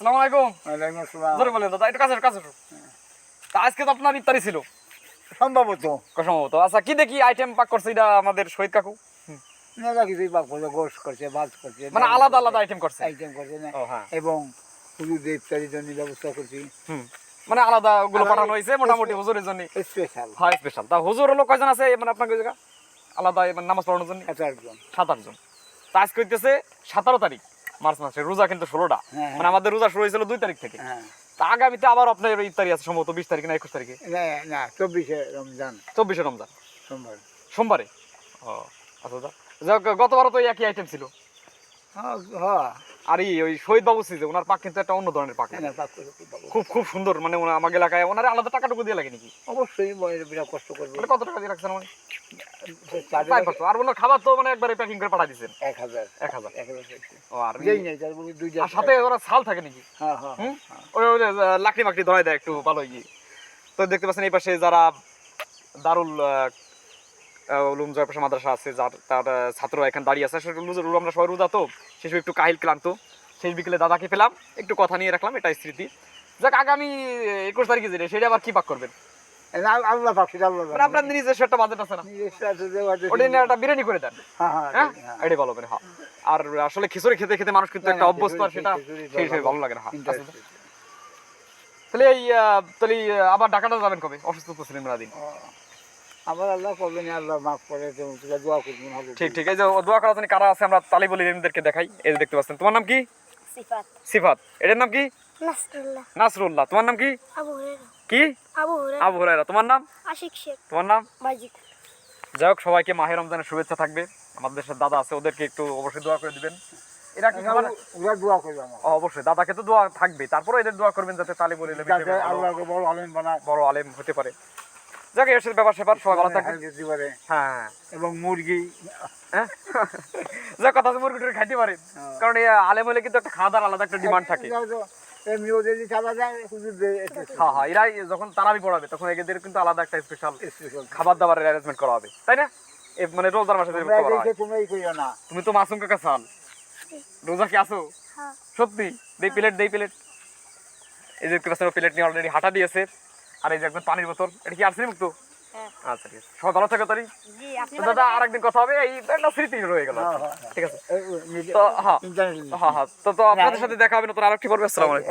আসসালামু আলাইকুম। ওয়ালাইকুম আসসালাম। জোরে বলেন দাদা, একটু কাছে কাছে। তা আজকে তো আপনার ইফতারি ছিল সম্ভবত সম্ভবত। আচ্ছা কি দেখি আইটেম পাক করছে এটা আমাদের শহীদ কাকু? মেলা কিছুই পাক করছে, গোশ করছে, ভাত করছে, মানে আলাদা আলাদা আইটেম করছে। আইটেম করছে না। ও হ্যাঁ। এবং হুজুরদের ইফতারির জন্য ব্যবস্থা করছি মানে আলাদা গুলো আলাদা পাঠানো হয়েছে মোটামুটি হুজুরের জন্য। স্পেশাল। হ্যাঁ স্পেশাল। তা হুজুর হলো কয়জন আছে মানে আপনার জায়গা আলাদা মানে নামাজ পড়ানোর জন্য? 18 জন। 7-8 জন। তা আজকে হইতেছে 17 তারিখ মার্চ মাসে, রোজা কিন্তু 16টা। হ্যাঁ, মানে আমাদের রোজা শুরু হয়েছিল 2 তারিখ থেকে। হ্যাঁ। তা আগামীতে আবার আপনার ইফতারি আছে সম্ভবত 20 তারিখ না 21 তারিখে? না না 24 রমজান 24 রমজান সোমবার। সোমবারে। ও আচ্ছা দাদা, গতবারও তো একই আইটেম ছিল। হ্যাঁ হ্যাঁ। আর ওই শহীদ বাবু সিজে ওনার পাক কিন্তু একটা অন্য ধরনের পাক, না পাক করে খুব ভালো। খুব খুব সুন্দর। মানে আমাকে এলাকায় ওনার আলাদা টাকাটুকু দিয়ে লাগে নাকি? অবশ্যই বয়ের বিরাট কষ্ট করবে। মানে কত টাকা দিয়ে রাখছেন? মানে চাঁদের 500। আর ওনার খাবার তো মানে একবারে প্যাকিং করে পাঠিয়ে দিচ্ছেন 1000 1000। 1000 ও আর যেই নাই তার বলি 2000। আর সাথে ওরা ছাল থাকে নাকি? হ্যাঁ হ্যাঁ হুম? হ্যাঁ। ওই যে লাকড়ি মাকড়ি ধরাই দেয় একটু ভালো গিয়ে। তো দেখতে পাচ্ছেন এই পাশে যারা দারুল উলুম জয়প্রকাশ মাদ্রাসা আছে, যার তার ছাত্ররা এখানে দাঁড়িয়ে আছে। আসলে আমরা সবাই রোজা তো শেষ একটু কাহিল ক্লান্ত, শেষ বিকেলে দাদাকে পেলাম, একটু কথা নিয়ে রাখলাম, এটা স্মৃতি। যাক আগামী 21 তারিখে যেটা সেটা আবার কি পাক করবেন? আল্লাহ পাক সেটা আল্লাহ মানে আপনার নিজস্ব একটা বাজেট আছে না? ওটা নিয়ে একটা বিরিয়ানি করে দেন। হ্যাঁ হ্যাঁ হ্যাঁ। এটাই ভালো হবে। হ্যাঁ। আর আসলে খিচুড়ি খেতে খেতে মানুষ কিন্তু একটা অভ্যস্ত, আর সেটা সেই হিসেবে ভালো লাগে না। হ্যাঁ আচ্ছা। তাহলে তাহলে আবার ঢাকাটা যাবেন কবে? অসুস্থ তো ছিলেন দিন। আবার আল্লাহ করবেন, আল্লাহ মাফ করে দোয়া করবেন। ঠিক ঠিক। এই যে দোয়া করার জন্য কারা আছে আমরা তালিব আলী এদেরকে দেখাই। এই যে দেখতে পাচ্ছেন, তোমার নাম কি? সিফাত। সিফাত। এটার নাম কি? নাসরুল্লাহ। নাসরুল্লাহ। তোমার নাম কি? আবু হুরায়রা। কি? আবু হুরায়রা। আবু হুরায়রা। তোমার নাম? আশিক শেখ। তোমার নাম? বাজিত। যাই হোক, সবাইকে মাহে রমজানের শুভেচ্ছা থাকবে। আমাদের সাথে দাদা আছে, ওদেরকে একটু অবশ্যই দোয়া করে দিবেন। এরা কি খাবার? ওরা দোয়া করবে আমার। অবশ্যই দাদাকে তো দোয়া থাকবে, তারপরে এদের দোয়া করবেন যাতে তালিব আলী যাতে আল্লাহকে বড় আলেম বানায়, বড় আলেম হতে পারে। যাক এর সাথে ব্যাপার স্যাপার সবাই ভালো থাকবে। দিতে পারে। হ্যাঁ এবং মুরগি হ্যাঁ যা কথা আছে, মুরগিটা খাইতে পারে, কারণ এই আলেম হলে কিন্তু একটা খাওয়া দাওয়ার আলাদা একটা ডিমান্ড থাকে। এমনি ওদের যে খাওয়া যায় হুজুরদের হ্যাঁ হ্যাঁ, এরাই যখন তারাবি পড়াবে তখন এদের কিন্তু আলাদা একটা স্পেশাল খাবার দাবারের অ্যারেঞ্জমেন্ট করা হবে, তাই না? মানে রোজার মাসে যেরকম করা হয়। তোমরাই কইও না। তুমি তো মাসুম কাকা সাল, রোজা কি আসো? হ্যাঁ। সত্যি? দেই প্লেট, দেই প্লেট। এই যে দেখতে পাচ্ছেন প্লেট নিয়ে অলরেডি হাঁটা দিয়েছে। আর এই যে একদম পানির বোতল, এটা কি আরসি মুক্ত? হ্যাঁ। আচ্ছা ঠিক আছে, সবাই ভালো থাকো তারি। জি আপনি তো দাদা আরেকদিন কথা হবে, এই একটা স্মৃতি রয়ে গেল। ঠিক আছে। তো হ্যাঁ হ্যাঁ হ্যাঁ, তো আপনাদের সাথে দেখা হবে নতুন আরেকটি পর্বে। আসসালামু আলাইকুম।